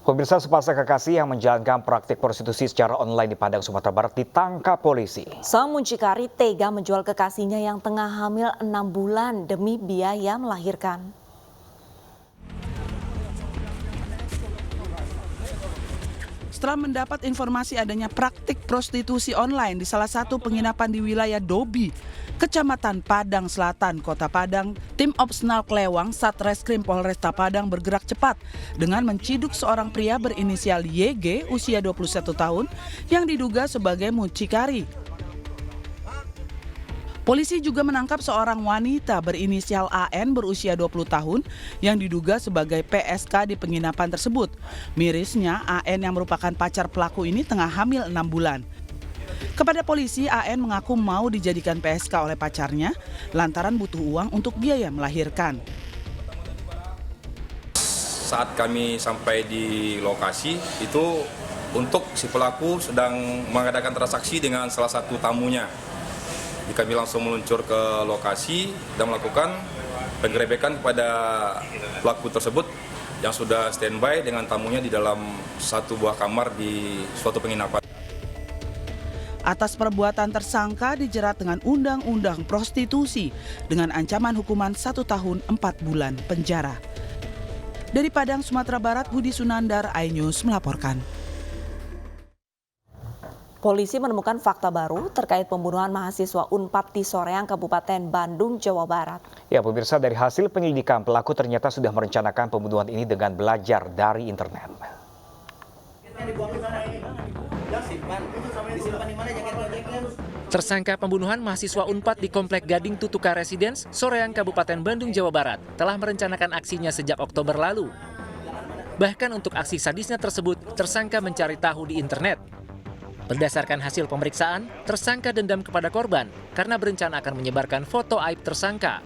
Pemirsa, sepasang kekasih yang menjalankan praktik prostitusi secara online di Padang, Sumatera Barat ditangkap polisi. Sang muncikari tega menjual kekasihnya yang tengah hamil 6 bulan demi biaya melahirkan. Setelah mendapat informasi adanya praktik prostitusi online di salah satu penginapan di wilayah Dobi, Kecamatan Padang Selatan, Kota Padang, tim Opsnal Klewang Satreskrim Polresta Padang bergerak cepat dengan menciduk seorang pria berinisial YG usia 21 tahun yang diduga sebagai mucikari. Polisi juga menangkap seorang wanita berinisial AN berusia 20 tahun yang diduga sebagai PSK di penginapan tersebut. Mirisnya, AN yang merupakan pacar pelaku ini tengah hamil 6 bulan. Kepada polisi, AN mengaku mau dijadikan PSK oleh pacarnya lantaran butuh uang untuk biaya melahirkan. Saat kami sampai di lokasi, itu untuk si pelaku sedang mengadakan transaksi dengan salah satu tamunya. Kami langsung meluncur ke lokasi dan melakukan penggerebekan kepada pelaku tersebut yang sudah standby dengan tamunya di dalam satu buah kamar di suatu penginapan. Atas perbuatan tersangka dijerat dengan Undang-Undang Prostitusi dengan ancaman hukuman 1 tahun 4 bulan penjara. Dari Padang, Sumatera Barat, Budi Sunandar, iNews melaporkan. Polisi menemukan fakta baru terkait pembunuhan mahasiswa Unpad di Soreang, Kabupaten Bandung, Jawa Barat. Ya, pemirsa, dari hasil penyelidikan pelaku ternyata sudah merencanakan pembunuhan ini dengan belajar dari internet. Tersangka pembunuhan mahasiswa Unpad di Komplek Gading Tutuka Residence, Soreang, Kabupaten Bandung, Jawa Barat, telah merencanakan aksinya sejak Oktober lalu. Bahkan untuk aksi sadisnya tersebut, tersangka mencari tahu di internet. Berdasarkan hasil pemeriksaan, tersangka dendam kepada korban karena berencana akan menyebarkan foto aib tersangka.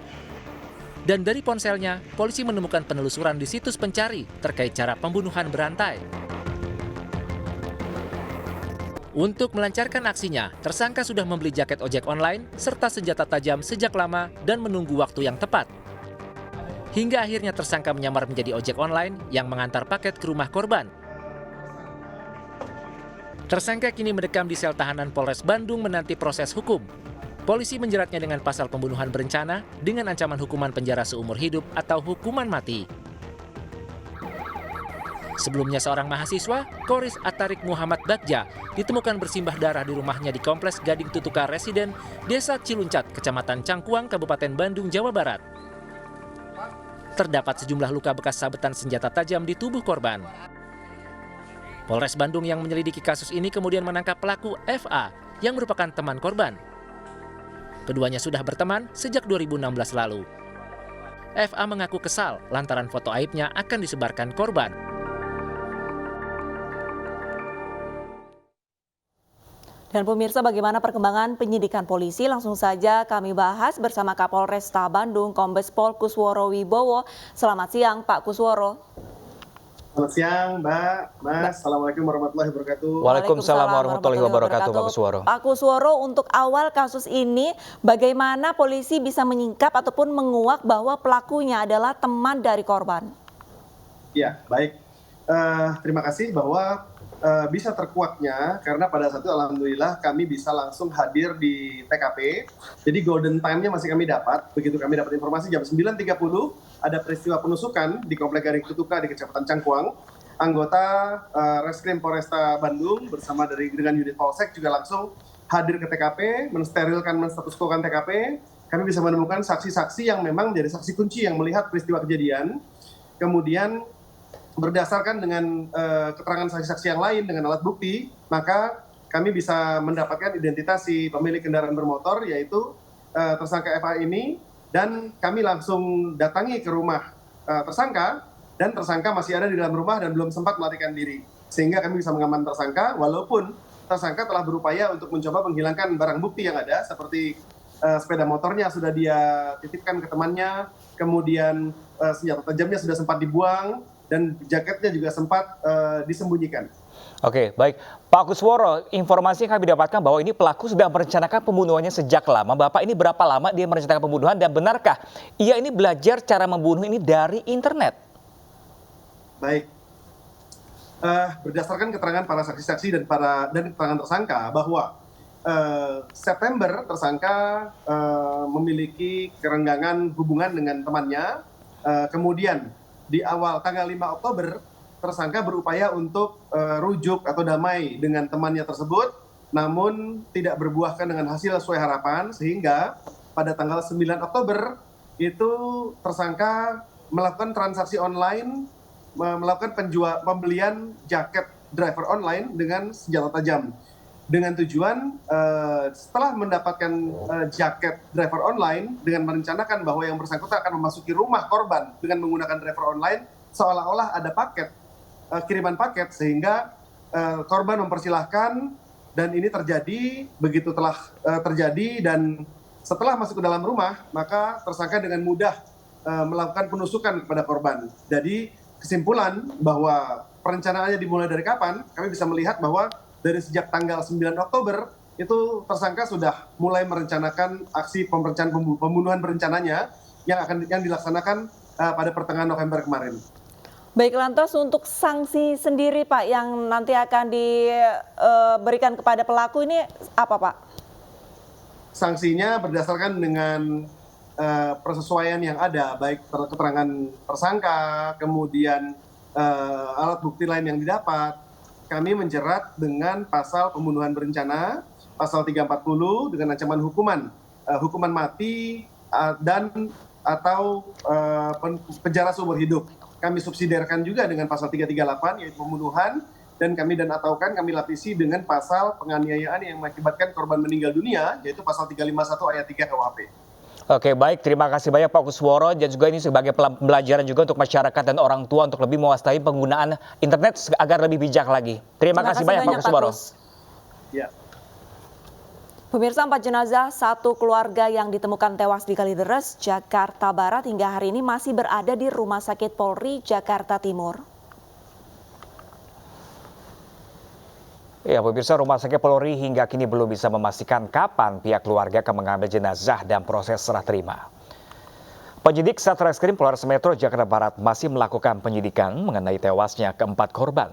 Dan dari ponselnya, polisi menemukan penelusuran di situs pencari terkait cara pembunuhan berantai. Untuk melancarkan aksinya, tersangka sudah membeli jaket ojek online serta senjata tajam sejak lama dan menunggu waktu yang tepat. Hingga akhirnya tersangka menyamar menjadi ojek online yang mengantar paket ke rumah korban. Tersangka kini mendekam di sel tahanan Polres Bandung menanti proses hukum. Polisi menjeratnya dengan pasal pembunuhan berencana dengan ancaman hukuman penjara seumur hidup atau hukuman mati. Sebelumnya seorang mahasiswa, Koris Atarik Muhammad Bagja, ditemukan bersimbah darah di rumahnya di Kompleks Gading Tutuka Residen, Desa Ciluncat, Kecamatan Cangkuang, Kabupaten Bandung, Jawa Barat. Terdapat sejumlah luka bekas sabetan senjata tajam di tubuh korban. Polres Bandung yang menyelidiki kasus ini kemudian menangkap pelaku FA yang merupakan teman korban. Keduanya sudah berteman sejak 2016 lalu. FA mengaku kesal lantaran foto aibnya akan disebarkan korban. Dan pemirsa, bagaimana perkembangan penyidikan polisi? Langsung saja kami bahas bersama Kapolresta Bandung, Kombes Pol Kusworo Wibowo. Selamat siang, Pak Kusworo. Selamat siang, Mbak, Mas. Assalamualaikum warahmatullahi wabarakatuh. Waalaikumsalam warahmatullahi wabarakatuh, Pak Kusworo. Pak Kusworo, untuk awal kasus ini, bagaimana polisi bisa menyingkap ataupun menguak bahwa pelakunya adalah teman dari korban? Ya, baik. Terima kasih bahwa bisa terkuaknya karena pada saat itu alhamdulillah kami bisa langsung hadir di TKP. Jadi golden time-nya masih kami dapat. Begitu kami dapat informasi jam 9.30 ada peristiwa penusukan di Komplek Gading Tutuka di Kecamatan Cangkuang. Anggota Reskrim Polresta Bandung bersama dengan unit Polsek juga langsung hadir ke TKP, menstatuskukan TKP. Kami bisa menemukan saksi-saksi yang memang menjadi saksi kunci yang melihat peristiwa kejadian. Kemudian berdasarkan dengan keterangan saksi-saksi yang lain dengan alat bukti, maka kami bisa mendapatkan identitas si pemilik kendaraan bermotor, yaitu tersangka FA ini, dan kami langsung datangi ke rumah tersangka, dan tersangka masih ada di dalam rumah dan belum sempat melarikan diri. Sehingga kami bisa mengamankan tersangka, walaupun tersangka telah berupaya untuk mencoba menghilangkan barang bukti yang ada, seperti sepeda motornya sudah dia titipkan ke temannya, kemudian senjata tajamnya sudah sempat dibuang, dan jaketnya juga sempat disembunyikan. Oke, baik. Pak Kusworo, informasi yang kami dapatkan bahwa ini pelaku sudah merencanakan pembunuhannya sejak lama. Bapak, ini berapa lama dia merencanakan pembunuhan dan benarkah ia ini belajar cara membunuh ini dari internet? Baik. berdasarkan keterangan para saksi-saksi dan keterangan tersangka bahwa September tersangka memiliki kerenggangan hubungan dengan temannya. Kemudian di awal tanggal 5 Oktober tersangka berupaya untuk rujuk atau damai dengan temannya tersebut, namun tidak berbuahkan dengan hasil sesuai harapan, sehingga pada tanggal 9 Oktober itu tersangka melakukan transaksi online, melakukan pembelian jaket driver online dengan senjata tajam. Dengan tujuan setelah mendapatkan jaket driver online dengan merencanakan bahwa yang bersangkutan akan memasuki rumah korban dengan menggunakan driver online, seolah-olah ada paket, kiriman paket, sehingga korban mempersilahkan dan ini terjadi. Begitu telah terjadi dan setelah masuk ke dalam rumah, maka tersangka dengan mudah melakukan penusukan kepada korban. Jadi kesimpulan bahwa perencanaannya dimulai dari kapan, kami bisa melihat bahwa dari sejak tanggal 9 Oktober itu tersangka sudah mulai merencanakan aksi pembunuhan berencananya yang dilaksanakan pada pertengahan November kemarin. Baik, lantas untuk sanksi sendiri Pak yang nanti akan diberikan kepada pelaku ini apa Pak? Sanksinya berdasarkan dengan persesuaian yang ada, baik keterangan tersangka, kemudian alat bukti lain yang didapat. Kami menjerat dengan pasal pembunuhan berencana, pasal 340 dengan ancaman hukuman mati dan atau penjara seumur hidup. Kami subsidiarkan juga dengan pasal 338 yaitu pembunuhan, dan kami lapisi dengan pasal penganiayaan yang mengakibatkan korban meninggal dunia yaitu pasal 351 ayat 3 KUHP. Oke, baik, terima kasih banyak Pak Kusworo, dan juga ini sebagai pembelajaran juga untuk masyarakat dan orang tua untuk lebih mewaspadai penggunaan internet agar lebih bijak lagi. Terima kasih banyak Pak Kusworo. Ya. Pemirsa, 4 jenazah satu keluarga yang ditemukan tewas di Kalideres, Jakarta Barat hingga hari ini masih berada di Rumah Sakit Polri, Jakarta Timur. Ya, pemirsa, Rumah Sakit Polri hingga kini belum bisa memastikan kapan pihak keluarga akan mengambil jenazah dan proses serah terima. Penyidik Satreskrim Polres Metro Jakarta Barat masih melakukan penyidikan mengenai tewasnya keempat korban.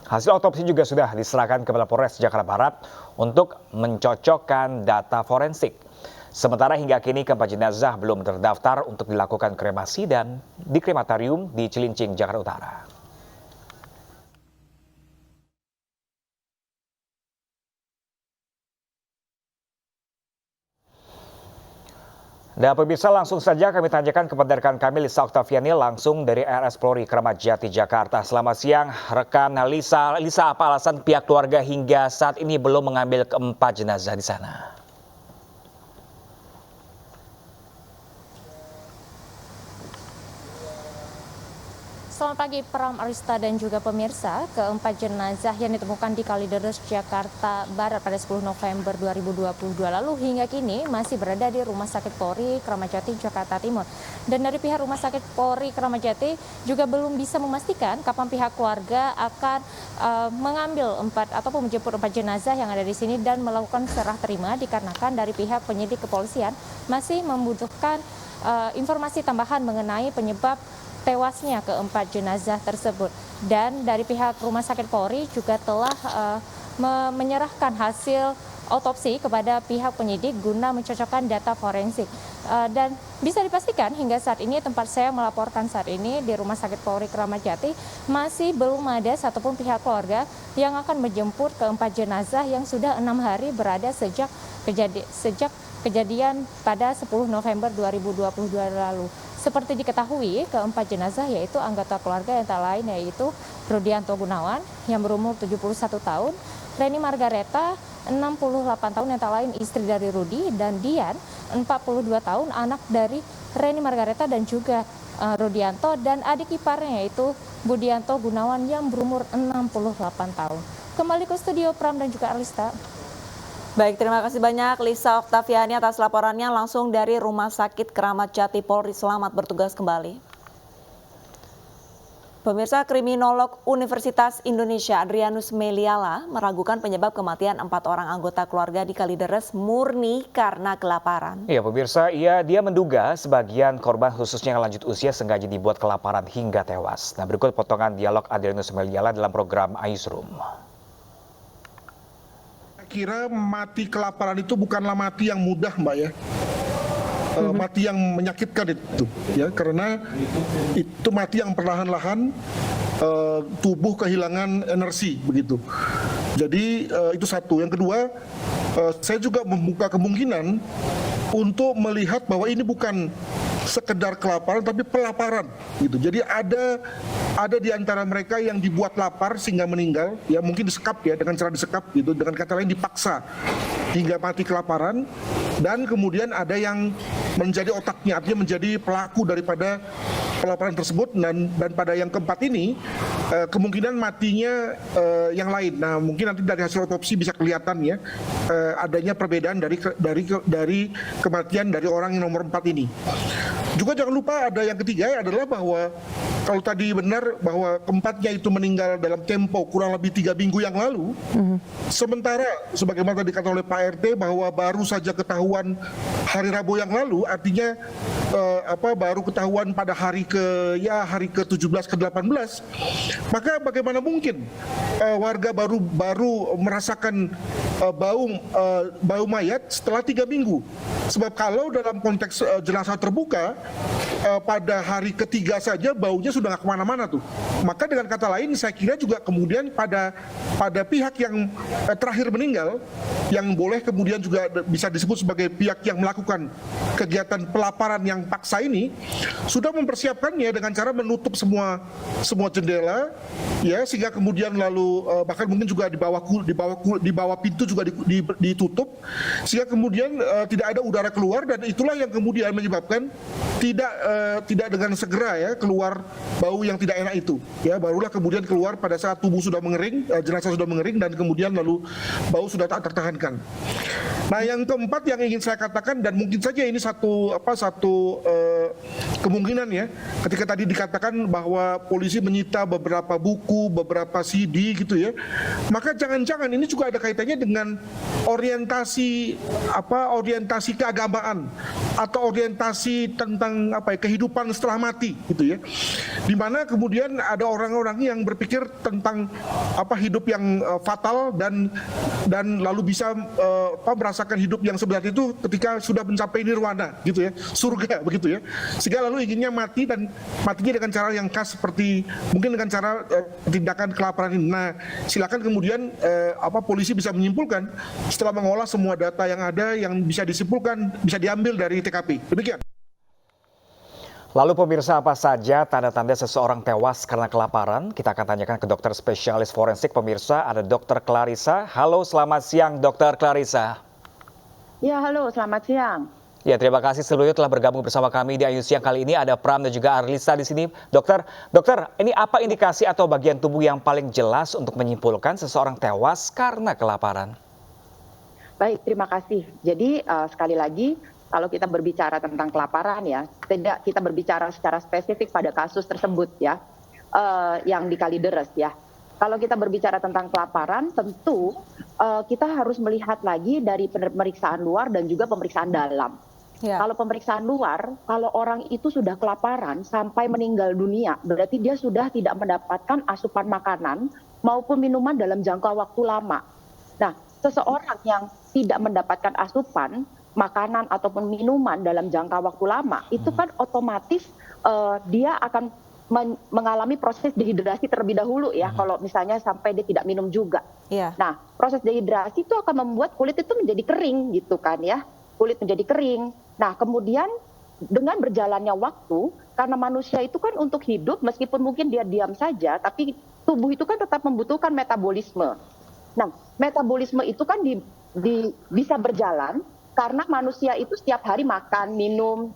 Hasil otopsi juga sudah diserahkan kepada Polres Jakarta Barat untuk mencocokkan data forensik. Sementara hingga kini keempat jenazah belum terdaftar untuk dilakukan kremasi dan di krematorium di Cilincing, Jakarta Utara. Dan pemirsa, langsung saja kami tanyakan kepada rekan kami Lisa Oktaviani langsung dari RS Polri Kramat Jati, Jakarta. Selamat siang rekan Lisa. Lisa, apa alasan pihak keluarga hingga saat ini belum mengambil keempat jenazah di sana? Selamat pagi Pram, Arista dan juga pemirsa. Keempat jenazah yang ditemukan di Kalideres, Jakarta Barat pada 10 November 2022 lalu hingga kini masih berada di Rumah Sakit Polri Kramat Jati, Jakarta Timur. Dan dari pihak Rumah Sakit Polri Kramat Jati juga belum bisa memastikan kapan pihak keluarga akan mengambil ataupun menjemput 4 jenazah yang ada di sini dan melakukan serah terima, dikarenakan dari pihak penyidik kepolisian masih membutuhkan informasi tambahan mengenai penyebab tewasnya keempat jenazah tersebut. Dan dari pihak Rumah Sakit Polri juga telah menyerahkan hasil otopsi kepada pihak penyidik guna mencocokkan data forensik. Dan bisa dipastikan hingga saat ini tempat saya melaporkan saat ini di Rumah Sakit Polri Kramat Jati masih belum ada satupun pihak keluarga yang akan menjemput keempat jenazah yang sudah 6 hari berada sejak kejadian pada 10 November 2022 lalu. Seperti diketahui, keempat jenazah yaitu anggota keluarga yang tak lain yaitu Rudianto Gunawan yang berumur 71 tahun, Reni Margareta 68 tahun yang tak lain istri dari Rudi, dan Dian 42 tahun anak dari Reni Margareta dan juga Rudianto, dan adik iparnya yaitu Budianto Gunawan yang berumur 68 tahun. Kembali ke studio Pram dan juga Arlista. Baik, terima kasih banyak Lisa Oktaviani atas laporannya langsung dari Rumah Sakit Kramat Jati Polri. Selamat bertugas kembali. Pemirsa, kriminolog Universitas Indonesia Adrianus Meliala meragukan penyebab kematian 4 orang anggota keluarga di Kalideres murni karena kelaparan. Ya pemirsa, dia menduga sebagian korban khususnya yang lanjut usia sengaja dibuat kelaparan hingga tewas. Nah, berikut potongan dialog Adrianus Meliala dalam program Newsroom. Saya kira mati kelaparan itu bukanlah mati yang mudah, Mbak ya. Mati yang menyakitkan itu, ya, karena itu mati yang perlahan-lahan tubuh kehilangan energi begitu. Jadi itu satu. Yang kedua, saya juga membuka kemungkinan untuk melihat bahwa ini bukan sekedar kelaparan tapi pelaparan gitu. Jadi ada di antara mereka yang dibuat lapar sehingga meninggal, ya mungkin disekap ya, dengan cara disekap gitu, dengan kata lain dipaksa hingga mati kelaparan, dan kemudian ada yang menjadi otaknya, artinya menjadi pelaku daripada pelaparan tersebut, dan pada yang keempat ini kemungkinan matinya yang lain. Nah, mungkin nanti dari hasil otopsi bisa kelihatan ya adanya perbedaan dari kematian dari orang yang nomor 4 ini. Juga jangan lupa ada yang ketiga adalah bahwa kalau tadi benar bahwa keempatnya itu meninggal dalam tempo kurang lebih 3 minggu yang lalu, sementara sebagaimana tadi dikatakan oleh Pak RT bahwa baru saja ketahuan hari Rabu yang lalu, artinya baru ketahuan pada hari ke-17 ke-18, maka bagaimana mungkin warga baru merasakan bau mayat setelah 3 minggu? Sebab kalau dalam konteks jenazah terbuka, pada hari ketiga saja baunya sudah nggak kemana-mana tuh. Maka dengan kata lain saya kira juga kemudian pada pihak yang terakhir meninggal, yang boleh kemudian juga bisa disebut sebagai pihak yang melakukan kegiatan pelaparan yang paksa ini, sudah mempersiapkannya dengan cara menutup semua jendela, ya, sehingga kemudian lalu bahkan mungkin juga di bawah pintu juga ditutup, sehingga kemudian tidak ada udara keluar, dan itulah yang kemudian menyebabkan tidak dengan segera ya keluar bau yang tidak enak itu, ya, barulah kemudian keluar pada saat tubuh sudah mengering, jenazah sudah mengering, dan kemudian lalu bau sudah tak tertahankan. Nah, yang keempat yang ingin saya katakan, dan mungkin saja ini satu kemungkinan ya, ketika tadi dikatakan bahwa polisi menyita beberapa buku, beberapa CD gitu ya, maka jangan-jangan ini juga ada kaitannya dengan orientasi keagamaan atau orientasi tentang kehidupan setelah mati gitu ya, di mana kemudian ada orang-orang yang berpikir tentang hidup yang fatal dan lalu bisa merasakan hidup yang sebenarnya itu ketika sudah mencapai nirwana gitu ya, surga begitu ya, sehingga lalu inginnya mati, dan matinya dengan cara yang khas seperti mungkin dengan cara tindakan kelaparan ini. Nah, silakan kemudian polisi bisa menyimpulkan setelah mengolah semua data yang ada, yang bisa disimpulkan, bisa diambil dari TKP. Demikian. Lalu pemirsa, apa saja tanda-tanda seseorang tewas karena kelaparan? Kita akan tanyakan ke dokter spesialis forensik. Pemirsa, ada Dr. Clarissa. Halo, selamat siang Dr. Clarissa. Ya, halo, selamat siang. Ya, terima kasih seluruhnya telah bergabung bersama kami di Ayu Siang kali ini. Ada Pram dan juga Arlisa di sini. Dokter, ini apa indikasi atau bagian tubuh yang paling jelas untuk menyimpulkan seseorang tewas karena kelaparan? Baik, terima kasih. Jadi sekali lagi, kalau kita berbicara tentang kelaparan ya, tidak kita berbicara secara spesifik pada kasus tersebut ya, yang di Kalideres ya. Kalau kita berbicara tentang kelaparan, tentu kita harus melihat lagi dari pemeriksaan luar dan juga pemeriksaan dalam. Ya. Kalau pemeriksaan luar, kalau orang itu sudah kelaparan sampai meninggal dunia, berarti dia sudah tidak mendapatkan asupan makanan maupun minuman dalam jangka waktu lama. Nah, seseorang yang tidak mendapatkan asupan makanan ataupun minuman dalam jangka waktu lama, itu kan otomatis dia akan mengalami proses dehidrasi terlebih dahulu ya, kalau misalnya sampai dia tidak minum juga. Nah, proses dehidrasi itu akan membuat kulit itu menjadi kering gitu kan ya, kulit menjadi kering. Nah, kemudian dengan berjalannya waktu, karena manusia itu kan untuk hidup meskipun mungkin dia diam saja, tapi tubuh itu kan tetap membutuhkan metabolisme. Nah, metabolisme itu kan bisa berjalan karena manusia itu setiap hari makan, minum.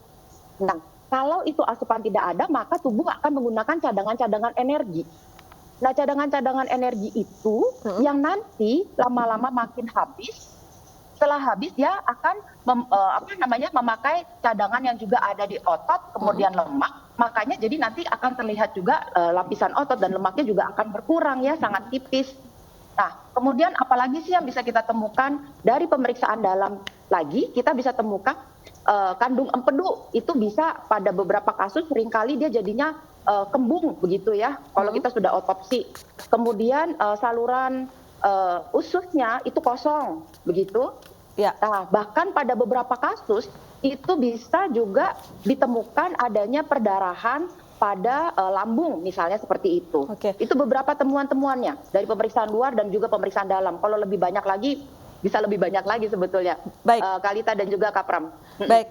Nah, kalau itu asupan tidak ada, maka tubuh akan menggunakan cadangan-cadangan energi. Nah, cadangan-cadangan energi itu yang nanti lama-lama makin habis, setelah habis dia akan memakai cadangan yang juga ada di otot, kemudian lemak. Makanya jadi nanti akan terlihat juga lapisan otot dan lemaknya juga akan berkurang ya, sangat tipis. Nah, kemudian apalagi sih yang bisa kita temukan dari pemeriksaan dalam lagi, kita bisa temukan kandung empedu itu bisa pada beberapa kasus seringkali dia jadinya kembung begitu ya, kalau kita sudah otopsi. Kemudian saluran ususnya itu kosong begitu. Ya. Nah, bahkan pada beberapa kasus itu bisa juga ditemukan adanya perdarahan pada lambung misalnya seperti itu. Oke. Itu beberapa temuan-temuannya dari pemeriksaan luar dan juga pemeriksaan dalam. Kalau lebih banyak lagi bisa lebih banyak lagi sebetulnya. Baik. Kalita dan juga Kapram. Baik,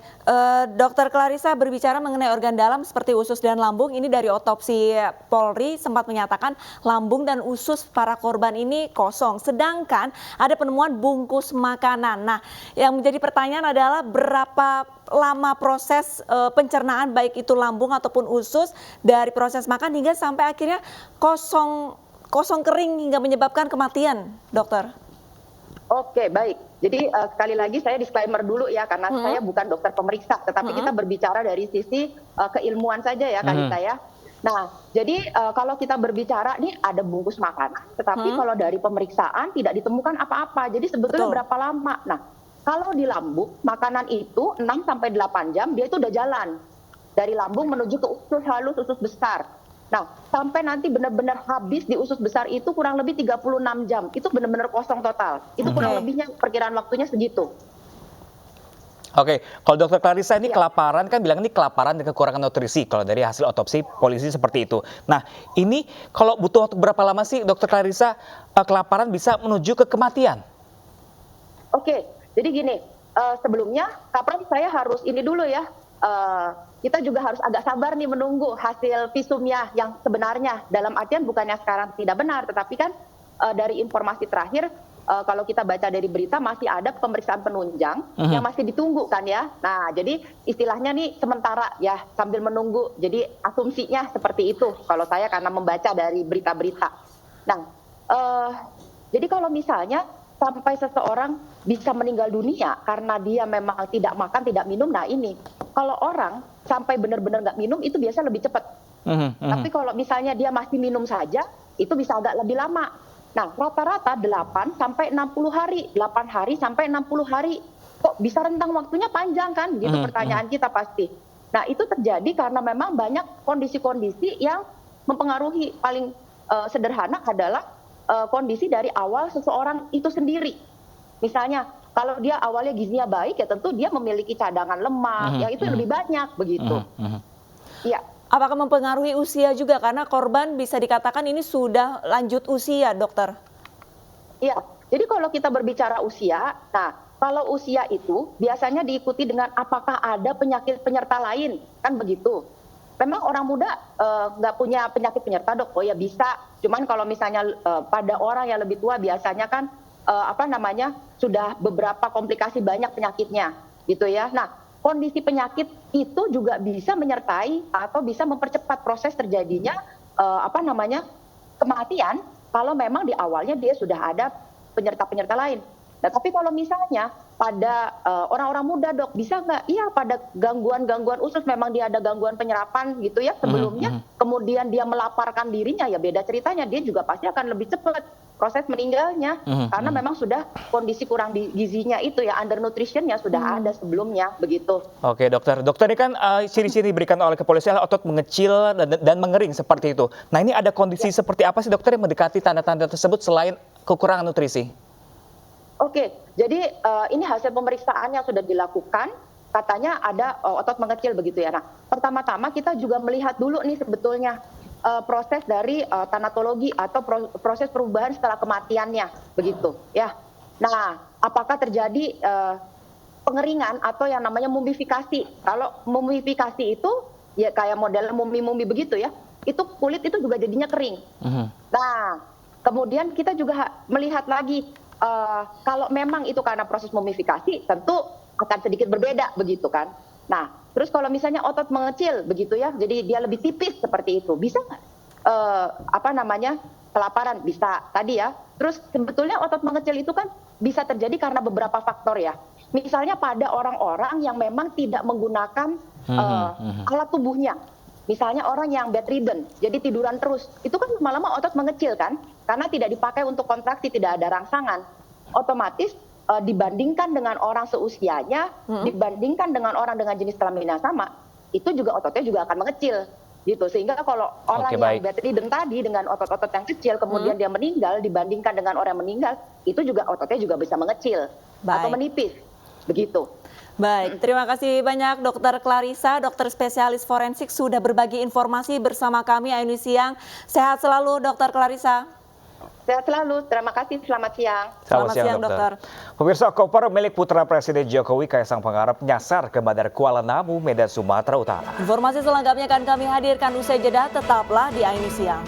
Dokter Clarissa berbicara mengenai organ dalam seperti usus dan lambung. Ini dari otopsi Polri sempat menyatakan lambung dan usus para korban ini kosong. Sedangkan ada penemuan bungkus makanan. Nah, yang menjadi pertanyaan adalah berapa lama proses pencernaan baik itu lambung ataupun usus dari proses makan hingga sampai akhirnya kosong kering hingga menyebabkan kematian, dokter. Oke, baik. Jadi sekali lagi saya disclaimer dulu ya, karena saya bukan dokter pemeriksa, tetapi kita berbicara dari sisi keilmuan saja ya, Kalita ya. Nah, jadi kalau kita berbicara, ini ada bungkus makanan, tetapi kalau dari pemeriksaan tidak ditemukan apa-apa. Jadi sebetulnya berapa lama? Nah, kalau di lambung, makanan itu 6-8 jam, dia itu udah jalan. Dari lambung menuju ke usus halus, usus besar. Nah, sampai nanti benar-benar habis di usus besar itu kurang lebih 36 jam. Itu benar-benar kosong total. Itu kurang lebihnya perkiraan waktunya segitu. Oke, kalau Dokter Clarissa ini kelaparan, kan bilang ini kelaparan dan kekurangan nutrisi. Kalau dari hasil otopsi polisi seperti itu. Nah, ini kalau butuh waktu berapa lama sih Dokter Clarissa kelaparan bisa menuju ke kematian? Oke, jadi gini, sebelumnya Kapran saya harus ini dulu ya. Kita juga harus agak sabar nih menunggu hasil visumnya yang sebenarnya. Dalam artian bukannya sekarang tidak benar, tetapi kan dari informasi terakhir, kalau kita baca dari berita masih ada pemeriksaan penunjang yang masih ditunggu kan ya. Nah, jadi istilahnya nih sementara ya, sambil menunggu. Jadi asumsinya seperti itu kalau saya karena membaca dari berita-berita. Nah, jadi kalau misalnya sampai seseorang bisa meninggal dunia karena dia memang tidak makan, tidak minum, nah ini. Kalau orang sampai benar-benar nggak minum itu biasa lebih cepat. Tapi kalau misalnya dia masih minum saja, itu bisa agak lebih lama. Nah, rata-rata 8 sampai 60 hari, 8 hari sampai 60 hari. Kok bisa rentang waktunya panjang kan? Gitu pertanyaan kita pasti. Nah, itu terjadi karena memang banyak kondisi-kondisi yang mempengaruhi. Paling sederhana adalah kondisi dari awal seseorang itu sendiri. Misalnya, kalau dia awalnya gizinya baik, ya tentu dia memiliki cadangan lemak, yang itu lebih banyak begitu. Iya. Apakah mempengaruhi usia juga? Karena korban bisa dikatakan ini sudah lanjut usia, dokter. Iya, jadi kalau kita berbicara usia, nah kalau usia itu biasanya diikuti dengan apakah ada penyakit penyerta lain, kan begitu. Memang orang muda nggak punya penyakit penyerta, dok? Oh ya bisa, cuman kalau misalnya pada orang yang lebih tua biasanya kan sudah beberapa komplikasi banyak penyakitnya, gitu ya. Nah, kondisi penyakit itu juga bisa menyertai atau bisa mempercepat proses terjadinya kematian kalau memang di awalnya dia sudah ada penyerta-penyerta lain. Nah, tapi kalau misalnya pada orang-orang muda, dok, bisa nggak? Iya, pada gangguan-gangguan usus memang dia ada gangguan penyerapan gitu ya sebelumnya, kemudian dia melaparkan dirinya, ya beda ceritanya, dia juga pasti akan lebih cepat proses meninggalnya karena memang sudah kondisi kurang gizinya itu ya, undernutritionnya sudah ada sebelumnya begitu. Oke, dokter. Dokter, ini kan ciri-ciri diberikan oleh kepolisian otot mengecil dan mengering seperti itu. Nah, ini ada kondisi seperti apa sih dokter yang mendekati tanda-tanda tersebut selain kekurangan nutrisi? Oke, jadi ini hasil pemeriksaan yang sudah dilakukan, katanya ada otot mengecil begitu ya. Nah, pertama-tama kita juga melihat dulu nih sebetulnya proses dari tanatologi atau proses perubahan setelah kematiannya begitu ya. Nah, apakah terjadi pengeringan atau yang namanya mumifikasi? Kalau mumifikasi itu ya kayak model mumi-mumi begitu ya, itu kulit itu juga jadinya kering. Nah, kemudian kita juga melihat lagi kalau memang itu karena proses mumifikasi, tentu akan sedikit berbeda begitu kan. Nah, terus kalau misalnya otot mengecil begitu ya, jadi dia lebih tipis seperti itu, bisa nggak kelaparan bisa tadi ya. Terus sebetulnya otot mengecil itu kan bisa terjadi karena beberapa faktor ya. Misalnya pada orang-orang yang memang tidak menggunakan alat tubuhnya. Misalnya orang yang bedridden, jadi tiduran terus. Itu kan lama-lama otot mengecil kan, karena tidak dipakai untuk kontraksi, tidak ada rangsangan. Otomatis dibandingkan dengan orang seusianya, dibandingkan dengan orang dengan jenis kelamin yang sama, itu juga ototnya juga akan mengecil. Gitu. Sehingga kalau orang yang bedridden tadi dengan otot-otot yang kecil, kemudian dia meninggal, dibandingkan dengan orang yang meninggal, itu juga ototnya juga bisa mengecil atau menipis. Begitu. Baik, terima kasih banyak Dokter Clarissa, dokter spesialis forensik sudah berbagi informasi bersama kami Ayuni Siang. Sehat selalu Dokter Clarissa. Sehat selalu, terima kasih, selamat siang. Selamat siang dokter. Pemirsa, koper milik putra Presiden Jokowi Kaisang Pangarep nyasar ke Bandar Kuala Namu, Medan, Sumatera Utara. Informasi selengkapnya akan kami hadirkan usai jeda, tetaplah di Ayuni Siang.